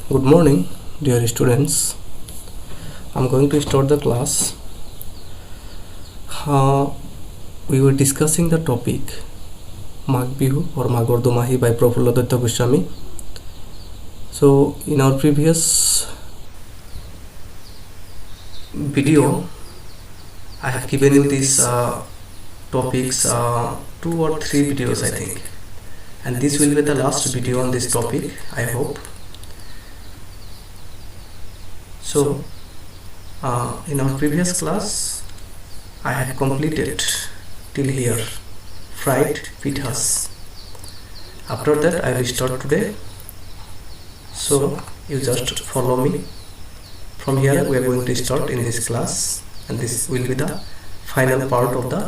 Good morning, dear students. I'm going to start the class. We were discussing the topic Magh Bihu or Maghor Dumahi by Prafulla Datta Goswami. So, in our previous video, I have given you these topics 2 or 3 videos, I think, and this will be the last video on this topic, I hope. So, in our previous class, I had completed till here fried pithas. After that, I will start today. So, you just follow me. From here, we are going to start in this class, and this will be the final part of the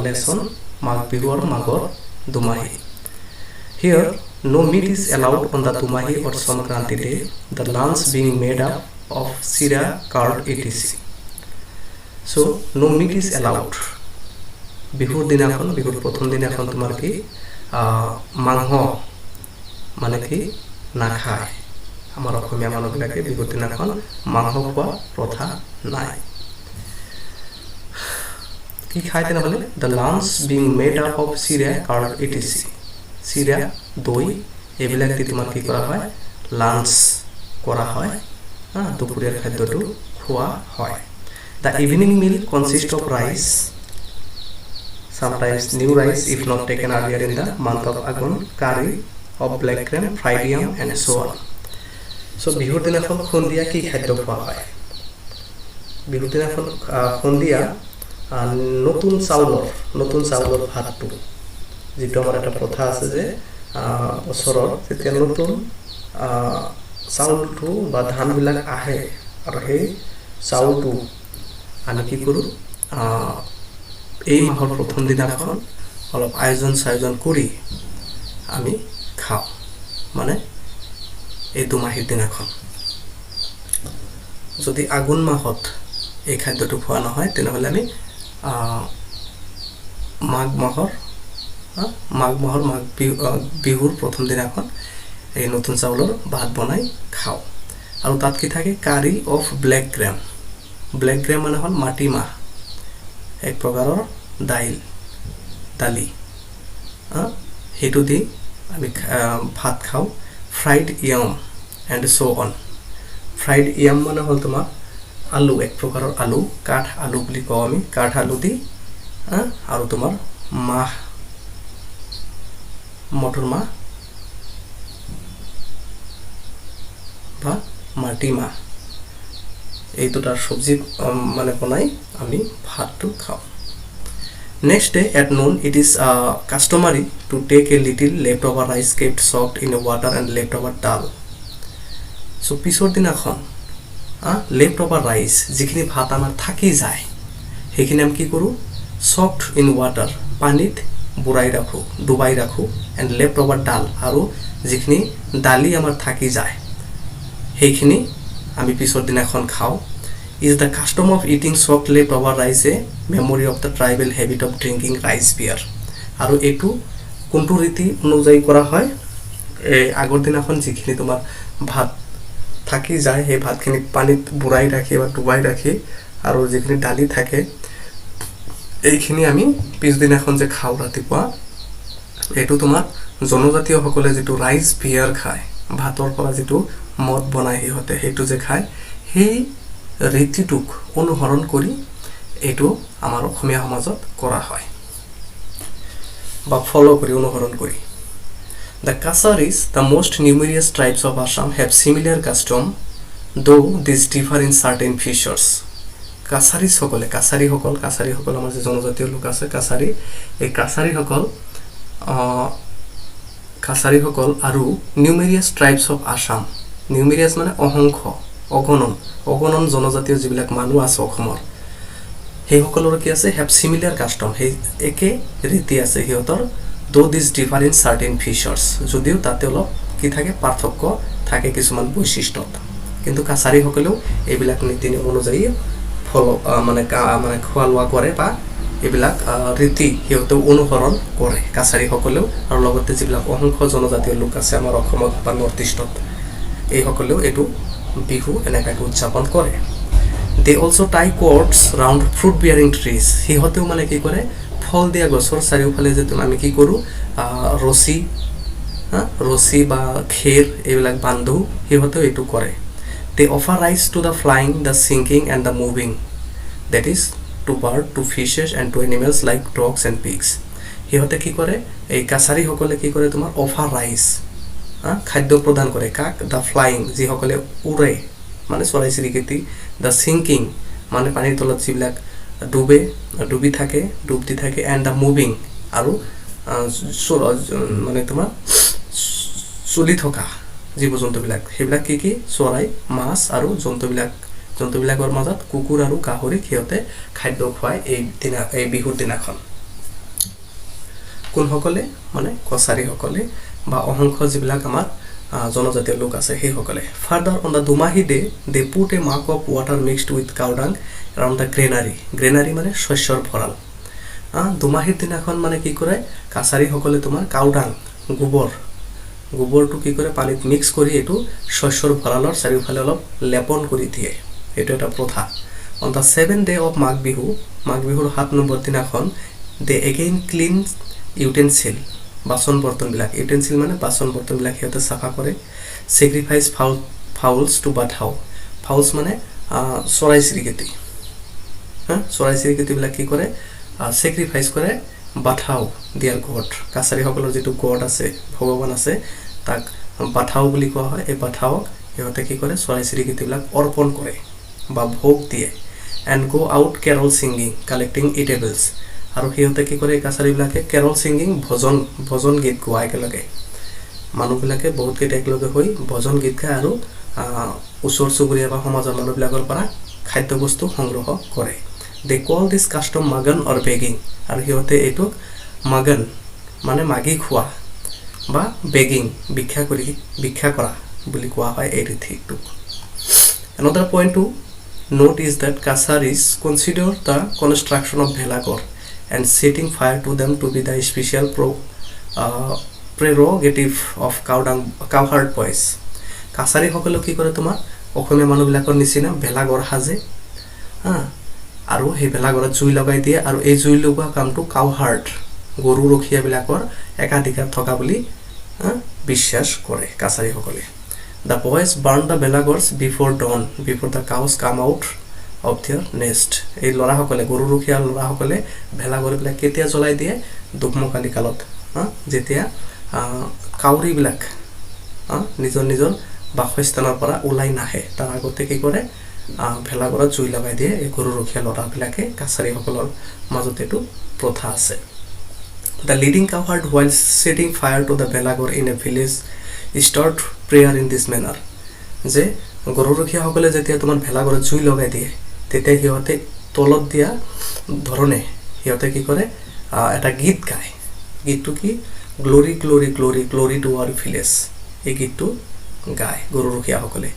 lesson Magh Bihu or Maghor Dumahi. Here, no meat is allowed on the Dumahi or Sankranti day, the lunch being made up of sira, curd, etc. So, no meat is allowed. Bihur dinakhon, bihur prothom dinakhon tomar ki mangho mane ki nakhai. Amar অসমীয়া মানুহবিলাকে বিহুৰ দিনাখন মাংস খোৱা প্ৰথা নাই। কি খায় তেনেহ'লে? The lunch being made up of sira, curd, etc. চিৰা, দৈ এইবিলাক দি তোমাৰ কি কৰা হয়? লাঞ্চ কৰা হয়, দুপৰীয়াৰ খাদ্যটো খোৱা হয়। The evening meal consists of rice, sometimes new rice if not taken earlier in the month of Agun, curry of black gram, fried yam and so on. So বিহুৰ দিনাখন সন্ধিয়া কি খাদ্য খোৱা হয়? বিহুৰ দিনাখন সন্ধিয়া নতুন চাউলৰ ভাতটো, যিটো আমাৰ এটা প্ৰথা আছে যে বছৰৰ যেতিয়া নতুন চাউলটো বা ধানবিলাক আহে আৰু সেই চাউলটো আমি কি কৰোঁ, এই মাহৰ প্ৰথম দিনাখন অলপ আয়োজন কৰি আমি খাওঁ, মানে এই দুমাহীৰ দিনাখন। যদি আঘোণ মাহত এই খাদ্যটো খোৱা নহয় তেনেহ'লে আমি মাঘ বিহুৰ প্ৰথম দিনাখন এই নতুন চাউলৰ ভাত বনাই খাওঁ। আৰু তাত কি থাকে? কাৰি অফ ব্লেক গ্ৰাম মানে হ'ল মাটিমাহ, এক প্ৰকাৰৰ দালি, সেইটো দি আমি ভাত খাওঁ। Fried yam and so' on. Fried yam মানে হ'ল তোমাৰ আলু, এক প্ৰকাৰৰ আলু, কাঠ আলু বুলি কওঁ আমি, কাঠ আলু দি আৰু তোমাৰ মটৰ মাহ বা মাটিমাহ, এইটো তাৰ চব্জি মানে বনাই আমি ভাতটো খাওঁ। Next day at noon, it is customary to take a little leftover rice kept soaked in water and leftover dal. So পিছৰ দিনাখন leftover rice, যিখিনি ভাত আমাৰ থাকি যায় সেইখিনি আমি কি কৰোঁ? soaked in water, পানীত ডুবাই ৰাখোঁ and leftover dal, আৰু যিখিনি দালি আমাৰ থাকি যায় সেইখিনি আমি পিছৰ দিনাখন খাওঁ। Is the custom of eating soaked leftover rice a memory of the tribal habit of drinking rice beer? আৰু এইটো কোনটো ৰীতি অনুযায়ী কৰা হয়? আগৰ দিনাখন যিখিনি তোমাৰ ভাত থাকি যায় সেই ভাতখিনি পানীত বুৰাই ৰাখি বা ডুবাই ৰাখি আৰু যিখিনি দালি থাকে এইখিনি আমি পিছদিনাখন যে খাওঁ ৰাতিপুৱা, এইটো তোমাৰ জনজাতীয়সকলে যিটো ৰাইচ বিয়াৰ খায়, ভাতৰ পৰা যিটো মদ বনাই সিহঁতে সেইটো যে খায়, সেই ৰীতিটোক অনুসৰণ কৰি এইটো আমাৰ অসমীয়া সমাজত কৰা হয় বা ফলো কৰি অনুসৰণ কৰি। The Kasaris, the most numerous tribes of Assam, have similar custom, though these differ in certain features. কাছাৰীসকল আমাৰ যে জনজাতীয় লোক আছে কাছাৰী, এই কাছাৰীসকল আৰু নিউমেৰিয়াছ ট্ৰাইবছ অফ আছাম, নিউমেৰিয়াছ মানে অগণন জনজাতীয় যিবিলাক মানুহ আছে অসমৰ, সেইসকলৰ কি আছে? হেভ চিমিলাৰ কাষ্টম, সেই একে ৰীতি আছে সিহঁতৰ। though these differ in certain features, যদিও তাতে অলপ কি থাকে? পাৰ্থক্য থাকে কিছুমান বৈশিষ্ট্যত, কিন্তু কাছাৰীসকলেও এইবিলাক নীতি নিয়ম অনুযায়ী মানে খোৱা লোৱা কৰে বা এইবিলাক ৰীতি সিহঁতেও অনুসৰণ কৰে কাছাৰীসকলেও, আৰু লগতে যিবিলাক অসংখ্য জনজাতীয় লোক আছে আমাৰ অসমত বা নৰ্থ ইষ্টত এইসকলেও এইটো বিহু এনেকৈ উদযাপন কৰে। They also' tie cords round fruit bearing trees, সিহঁতেও মানে কি কৰে ফল দিয়া গছৰ চাৰিওফালে যে আমি কি কৰোঁ ৰছী বা খেৰ এইবিলাক বান্ধো, সিহঁতেও এইটো কৰে। They offer rice to the flying, the sinking and the moving, that is to bird, to fishes and to animals like dogs and pigs. সিহঁতে কি কৰে, এই কাছাৰীসকলে কি কৰে তোমাৰ অফাৰ ৰাইচ, খাদ্য প্ৰদান কৰে কাক, দ্য ফ্লাইং যিসকলে উৰে মানে চৰাই চিৰিকটি, দ্য ছিংকিং মানে পানীৰ তলত যিবিলাক ডুবি থাকে ডুব দি থাকে, এণ্ড দ্য মুভিং আৰু মানে তোমাৰ চলি থকা জীৱ জন্তুবিলাক, সেইবিলাক কি কি চৰাই, মাছ আৰু জন্তুবিলাকৰ মাজত কুকুৰ আৰু গাহৰিক সিহঁতে খাদ্য খুৱায় এই বিহুৰ দিনাখন। কোনসকলে মানে কছাৰীসকলে বা অসংখ্য যিবিলাক আমাৰ জনজাতীয় লোক আছে সেইসকলে। Further on the Domahi day they put a mark of water mixed with cowdung around the granary মানে শস্যৰ ভঁৰাল। দুমাহীৰ দিনাখন মানে কি কৰে কাছাৰীসকলে তোমাৰ কাউডাং গোবৰটো কি কৰে পানীত মিক্স কৰি এইটো শস্যৰ ভঁৰালৰ চাৰিওফালে অলপ লেপন কৰি দিয়ে, এইটো এটা প্ৰথা। On the 7th day of মাঘ বিহুৰ 7 নম্বৰ দিনাখন দে এগেইন ক্লিন ইউটেনচিল বাচন বৰ্তনবিলাক, ইউটেনচিল মানে বাচন বৰ্তনবিলাক সিহঁতে চাফা কৰে। চেক্ৰিফাইচ ফাউলছ টু বাথাও, ফাউলছ মানে চৰাই চিৰিকটিবিলাক কি কৰে চেক্ৰিফাইচ কৰে বাথাও দিয়াৰ গড, কাছাৰীসকলৰ যিটো গড আছে ভগৱান আছে তাক বাথাও বুলি কোৱা হয়। এই বাথাওক সিহঁতে কি কৰে চৰাই চিৰিকটিবিলাক অৰ্পণ কৰে বা ভোগ দিয়ে। এণ্ড গ' আউট কেৰল ছিংগিং কালেক্টিং ইটেবলছ, আৰু সিহঁতে কি কৰে কাছাৰীবিলাকে কেৰল ছিংগিং ভজন গীত গোৱা, একেলগে মানুহবিলাকে বহুত কেইটা একেলগে হৈ ভজন গীত গায় আৰু ওচৰ চুবুৰীয়া বা সমাজৰ মানুহবিলাকৰ পৰা খাদ্যবস্তু সংগ্ৰহ কৰে। দে কল দিছ কাষ্টম মাগন অৰ বেগিং, আৰু সিহঁতে এইটোক মাগন মানে মাগি খোৱা বা বেগিং ভিক্ষা কৰা বুলি কোৱা হয় এই ৰীতিটোক। Another point to note is that Kasaris consider the construction of Bhelagor and setting fire to them to be the special prerogative of cowherd boys. কাছাৰীসকলে কি কৰে তোমাৰ অসমীয়া মানুহবিলাকৰ নিচিনা ভেলাঘৰ সাজে আৰু সেই ভেলাঘৰত জুই লগাই দিয়ে, আৰু এই জুই লগোৱা কামটো কাউহাৰ্ড গৰু ৰখীয়াবিলাকৰ একাধিকাৰ থকা বুলি বিশ্বাস কৰে কাছাৰীসকলে। The boys burn the Belagors before dawn, before the cows come out of their nest. এই ল'ৰাসকলে গৰু ৰখীয়া ল'ৰাসকলে ভেলাঘৰবিলাক কেতিয়া জ্বলাই দিয়ে দুকমুকালি কালত, যেতিয়া কাউৰীবিলাক নিজৰ বাসস্থানৰ পৰা ওলাই নাহে তাৰ আগতে কি কৰে ভেলাঘৰত জুই লগাই দিয়ে এই গৰু ৰখীয়া ল'ৰাবিলাকে। কাছাৰীসকলৰ মাজত এইটো প্ৰথা আছে। The leading cowherd while setting fire to the Belagor in a village start prayer in this manner, যে গৰু ৰখীয়াসকলে যেতিয়া তোমাৰ ভেলাঘৰত জুই লগাই দিয়ে তেতিয়া সিহঁতে তলত দিয়া ধৰণে সিহঁতে কি কৰে এটা গীত গায়। গীতটো কি গ্লৰি গ্লৰি গ্লৰি গ্লৰি টু আৱাৰ ভিলেজ, এই গীতটো গায় গৰু ৰখীয়াসকলে।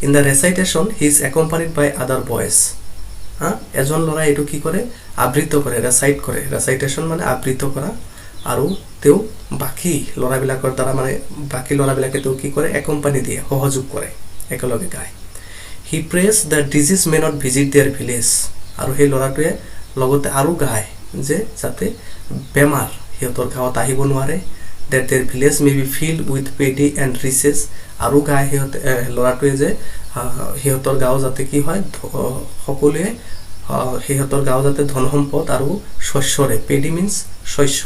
ইন দ্য ৰেচাইটেশ্যন হি ইজ একম্পানিড বাই আদাৰ বয়েজ, এজন ল'ৰাই এইটো কি কৰে আবৃত্ত কৰে, ৰেচাইটেশ্যন মানে আবৃত্ত কৰা, আৰু তেওঁ বাকী ল'ৰাবিলাকৰ দ্বাৰা মানে বাকী ল'ৰাবিলাকে তেওঁ কি কৰে একম্পানী দিয়ে, সহযোগ কৰে, একেলগে গায়। He prays the disease may not visit their village, আৰু সেই ল'ৰাটোৱে লগতে আৰু গায় যে যাতে বেমাৰ সিহঁতৰ গাঁৱত আহিব নোৱাৰে। That their village may be filled with paddy and riches, আৰু গায় সিহঁতে ল'ৰাটোৱে যে সিহঁতৰ গাঁও যাতে কি হয় সকলোৱে সিহঁতৰ গাঁও যাতে ধন সম্পদ আৰু শস্যৰে, পেডি মিনছ শস্য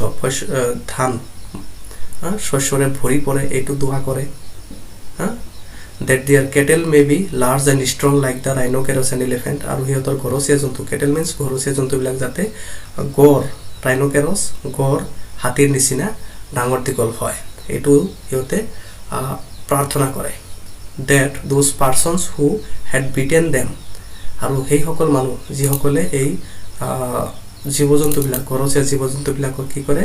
ধান শস্যৰে ভৰি পৰে এইটো দোৱা কৰে। That their cattle may be large and strong like the rhinoceros and elephant, আৰু সিহঁতৰ ঘৰচীয়া জন্তু, কেটেল মিনছ ঘৰচীয়া জন্তুবিলাক যাতে গড়, ৰাইন'কেৰছ গড় হাতীৰ নিচিনা ডাঙৰ দীঘল হয়, এইটো সিহঁতে প্ৰাৰ্থনা কৰে। That those persons who had beaten them, আৰু সেইসকল মানুহ যিসকলে এই জীৱ জন্তুবিলাক ঘৰচীয়া জীৱ জন্তুবিলাকক কি কৰে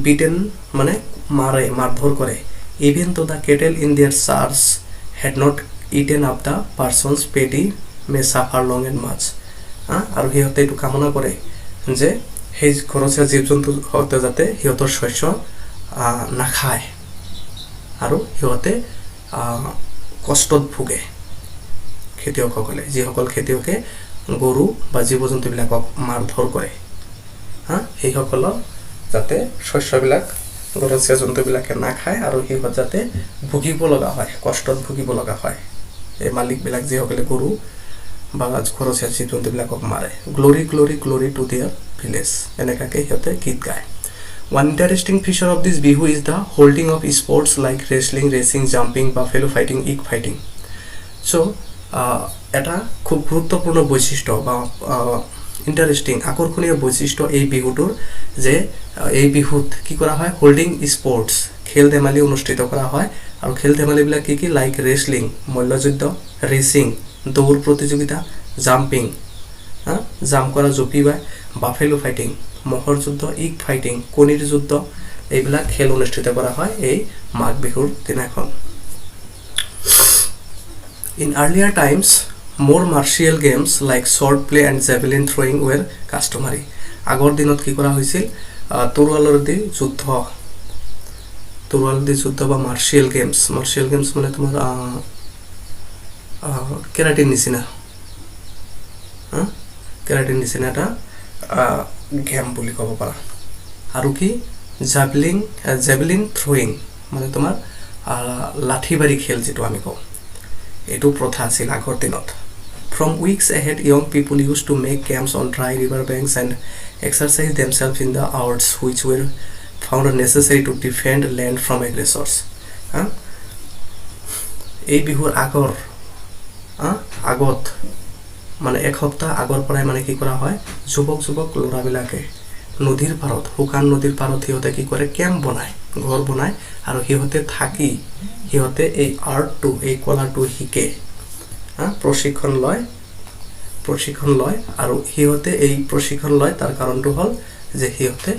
বিটেন মানে মাৰধৰ কৰে। Even though the cattle in their search had not eaten up the persons paddy may suffer long and much, আৰু সিহঁতে এইটো কামনা কৰে যে সেই ঘৰচীয়া জীৱ জন্তুহঁতে যাতে সিহঁতৰ শস্য নাখায় আৰু সিহঁতে কষ্টত ভোগে খেতিয়কসকলে যিসকল খেতিয়কে গৰু বা জীৱ জন্তুবিলাকক মাৰধৰ কৰে সেইসকলৰ যাতে শস্যবিলাক গৰচীয়া জন্তুবিলাকে নাখায় আৰু সিহঁত যাতে ভুগিব লগা হয় কষ্টত ভুগিব লগা হয় এই মালিকবিলাক যিসকলে গৰু বা গৰচীয়া জীৱ জন্তুবিলাকক মাৰে গ্লোৰি গ্লোৰি গ্লোৰি টু দেয়াৰ ভিলেজ এনেকাকে সিহঁতে গীত গায় One interesting feature of this bihu is the holding of sports like wrestling, racing, jumping, buffalo fighting, egg fighting. So, এটা খুব গুৰুত্বপূৰ্ণ বৈশিষ্ট্য বা ইন্টাৰেস্টিং আকৰ্ষণীয় বৈশিষ্ট্য এই বিহুটোৰ যে এই বিহুত কি কৰা হয় হোল্ডিং স্পৰ্টস খেল ধেমালি অনুষ্ঠিত কৰা হয় আৰু খেল ধেমালিবিলাক কি লাইক ৰেসলিং মল্লযুদ্ধ ৰেসিং দৌৰ প্ৰতিযোগিতা জাম্পিং জাম্প কৰা জঁপিওৱা বাফেলো ফাইটিং মহৰ যুদ্ধ ইগ ফাইটিং কণীৰ যুদ্ধ এইবিলাক খেল অনুষ্ঠিত কৰা হয় এই মাঘ বিহুৰ দিনাখন In earlier times, more martial games like sword play and javelin throwing were customary. আগৰ দিনত কি কৰা হৈছিল তৰোৱালৰ দি যুদ্ধ বা মাৰ্শিয়েল গেমছ মানে তোমাৰ কেৰাটিন নিচিনা এটা গেম বুলি ক'ব পাৰা আৰু কি জেভলিন থ্ৰয়িং মানে তোমাৰ লাঠিবাৰী খেল যেটো আমি কওঁ এটো প্ৰথা আছিল আগৰ দিনত From weeks ahead, young people used to make camps on dry river banks and exercise themselves in the hours which were found necessary to defend land from aggressors. এই বিহুৰ আগত মানে এক সপ্তাহ আগৰ পৰাই মানে কি কৰা হয় যুৱক ল'ৰাবিলাকে নদীৰ পাৰত শুকান নদীৰ পাৰত সিহঁতে কি কৰে কেম্প বনায় ঘৰ বনায় আৰু সিহঁতে এই আৰ্টটো এই কলাটো শিকে প্ৰশিক্ষণ লয় আৰু সিহঁতে এই প্ৰশিক্ষণ লয় তাৰ কাৰণটো হ'ল যে সিহঁতে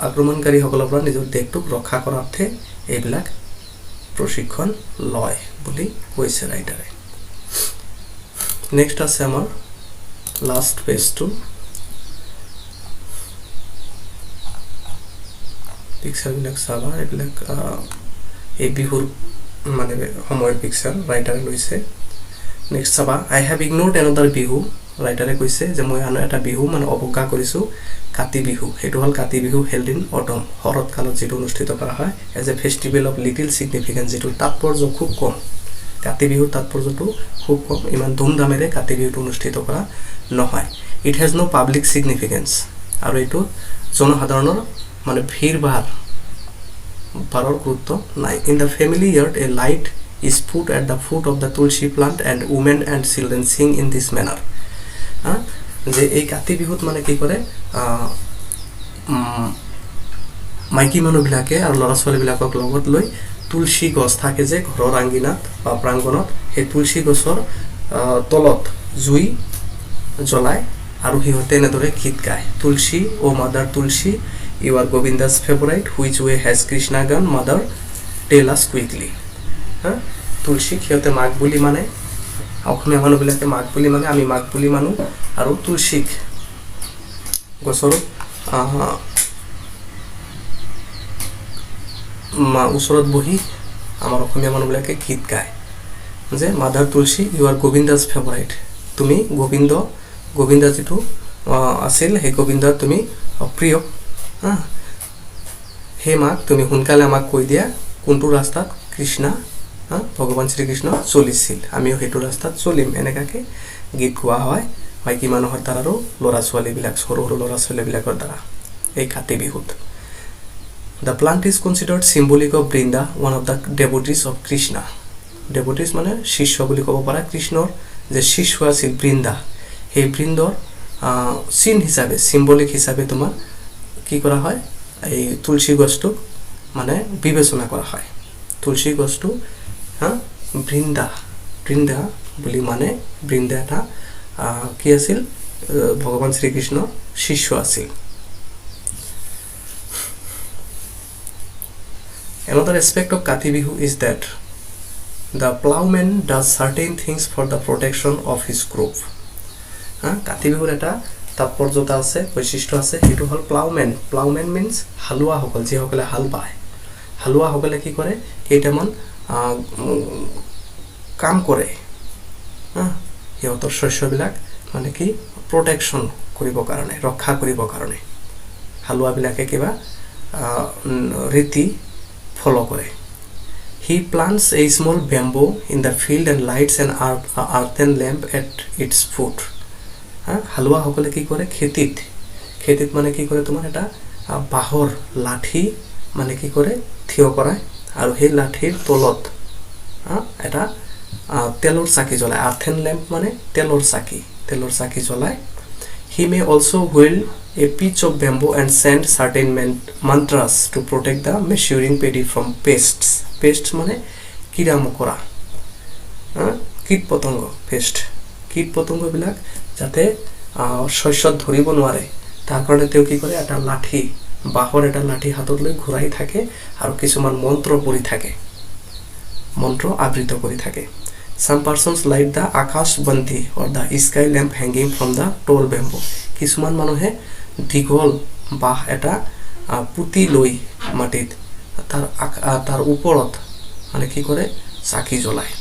আক্ৰমণকাৰীসকলৰ পৰা নিজৰ দেশটোক ৰক্ষা কৰাৰ্থে এইবিলাক প্ৰশিক্ষণ লয় বুলি কৈছে ৰাইটাৰে নেক্সট আছে আমাৰ লাষ্ট পেজটো পিকচাৰবিলাক চাবা এইবিলাক এই বিহুৰ মানে সময়ৰ পিকচাৰ ৰাইটাৰে লৈছে নেক্সট চাবা আই হেভ ইগনোৰ্ড এনাদাৰ বিহু ৰাইটাৰে কৈছে যে মই আন এটা বিহু মানে অৱজ্ঞা কৰিছোঁ কাতি বিহু সেইটো হ'ল Kati Bihu held in autumn শৰৎ কালত যেটো অনুষ্ঠিত কৰা হয় as a festival of little significance যেটো তাৎপৰ্য খুব কম কাতি বিহুৰ তাৎপৰ্যটো খুব কম ইমান ধুমধামেৰে কাতি বিহুটো অনুষ্ঠিত কৰা নহয় it has no public significance আৰু এইটো জনসাধাৰণৰ মানে ভিৰ-ভাৰৰ গুৰুত্ব নাই in the family yard a light is put at the foot of the tulsi plant and women and children sing in this manner যে এই কাতি বিহুত মানে কি কৰে মাইকী মানুহবিলাকে আৰু ল'ৰা ছোৱালীবিলাকক লগত লৈ তুলসী গছ থাকে যে ঘৰৰ আঙ্গিনাত বা প্ৰাংগণত সেই তুলসী গছৰ তলত জুই জ্বলায় আৰু সিহঁতে এনেদৰে গীত গায় Tulsi O mother Tulsi you are Govinda's favourite which way has Krishna gone mother টেল আছ কুইকলি তুলসী সিহঁতে মাঘ বুলি মানে অসমীয়া মানুহবিলাকে মাঘ বুলি মানে আমি মাঘ বুলি মানো আৰু তুলসীক গছৰ ওচৰত বহি আমাৰ অসমীয়া মানুহবিলাকে গীত গায় যে mother Tulsi you are Govinda's favourite তুমি গোবিন্দ যেটো আছিল সেই গোবিন্দৰ তুমি প্ৰিয় হে মাক তুমি সোনকালে আমাক কৈ দিয়া কোনটো ৰাস্তাত কৃষ্ণ ভগৱান শ্ৰীকৃষ্ণ চলিছিল আমিও সেইটো ৰাস্তাত চলিম এনেকাকে গীত গোৱা হয় মাইকী মানুহৰ দ্বাৰা আৰু ল'ৰা ছোৱালীবিলাক সৰু ল'ৰা ছোৱালীবিলাকৰ দ্বাৰা এই কাতি বিহুত The plant is considered symbolic of Brinda, one of the devotees of Krishna. Devotees মানে শিষ্য বুলি ক'ব পাৰা কৃষ্ণৰ যে শিষ্য আছিল বৃন্দা সেই বৃন্দৰ চিন হিচাপে সিম্বলিক হিচাপে তোমাৰ কি কৰা হয় এই তুলসী গছটো মানে বিবেচনা কৰা হয় তুলসী গছটো বৃন্দা বুলি মানে বৃন্দা এটা কি আছিল ভগৱান শ্ৰীকৃষ্ণ শিষ্য আছিল Another aspect of Kati Bihu is that the plowman does certain things for the protection of his crop. Kati Bihur eta tapporjota ase boishishto ase etu hol plowman means halua hokol je hokole hal হালোৱাসকলে কি কৰে কেইটামান কাম কৰে সিহঁতৰ শস্যবিলাক মানে কি protection কৰিবৰ কাৰণে ৰক্ষা কৰিবৰ কাৰণে হালোৱাবিলাকে কিবা ৰীতি ফলো কৰে He plants a small bamboo in the field and lights an earthen lamp at its foot. হালোৱাসকলে কি কৰে খেতিত মানে কি কৰে তোমাৰ এটা বাঁহৰ লাঠি মানে কি কৰে থিয় কৰায় আৰু সেই লাঠিৰ তলত এটা তেলৰ চাকি জ্বলায় আৰ্থেন লেম্প মানে তেলৰ চাকি জ্বলায় He may also wield a piece of bamboo and send certain mantras to protect the maturing paddy from pests. Pests মানে কীৰা মকৰা কীট পতংগ পেষ্ট কীট পতংগবিলাক যাতে শস্যত ধৰিব নোৱাৰে তাৰ কাৰণে তেওঁ কি কৰে এটা লাঠি বাঁহৰ এটা লাঠি হাতত লৈ ঘূৰাই থাকে আৰু কিছুমান মন্ত্ৰ পঢ়ি থাকে মন্ত্ৰ আবৃত কৰি থাকে Some persons light the akashbanti or the sky lamp hanging from the tall bamboo. কিছুমান মানুহে দীঘল বাঁহ এটা পুতি লৈ মাটিত তাৰ ওপৰত মানে কি কৰে চাকি জ্বলায়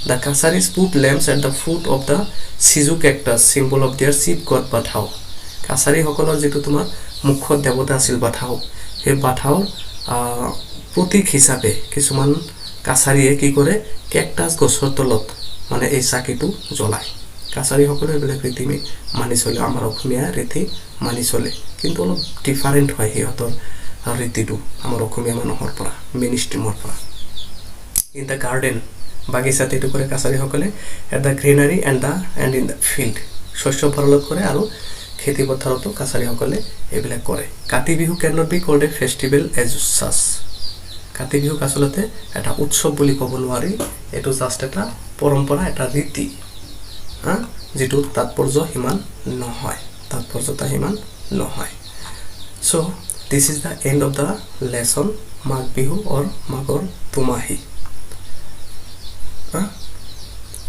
The Kasaris put lamps at the foot of the Sizu cactus, symbol of their seed god Bathau. কাছাৰীসকলৰ যিটো তোমাৰ মুখ্য দেৱতা আছিল বাথাও সেই বাথাওৰ প্ৰতীক হিচাপে কিছুমান কাছাৰীয়ে কি কৰে কেকটাছ গছৰ তলত মানে এই চাকিটো জ্বলায় কাছাৰীসকলে এইবিলাক ৰীতি মানি চলে আমাৰ অসমীয়া ৰীতি মানি চলে কিন্তু অলপ ডিফাৰেণ্ট হয় সিহঁতৰ ৰীতিটো আমাৰ অসমীয়া মানুহৰ পৰা মেইন ষ্ট্ৰীমৰ পৰা ইন দ্য গাৰ্ডেন বাগিচাত এইটো কৰে কাছাৰীসকলে at the granary and in the field শস্য ভঁৰালত কৰে আৰু খেতি পথাৰতো কাছাৰীসকলে এইবিলাক কৰে Kati Bihu can not be called a festival as such Kati বিহুক আচলতে এটা উৎসৱ বুলি ক'ব নোৱাৰি এটো জাস্ট এটা পৰম্পৰা এটা ৰীতি যেটো তাৎপৰ্য হিমান নহয় so this is the end of the lesson Magh Bihu or মাঘৰ দুমাহী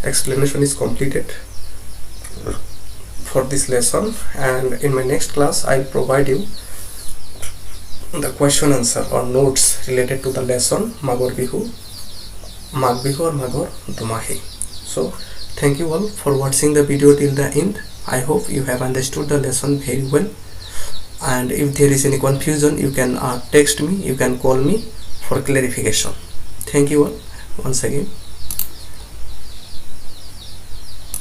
explanation is completed for this lesson and in my next class I'll provide you the question answer or notes related to the lesson Maghor Bihu or Maghor Dumahi. So thank you all for watching the video till the end. I hope you have understood the lesson very well and if there is any confusion you can text me, you can call me for clarification. Thank you all once again.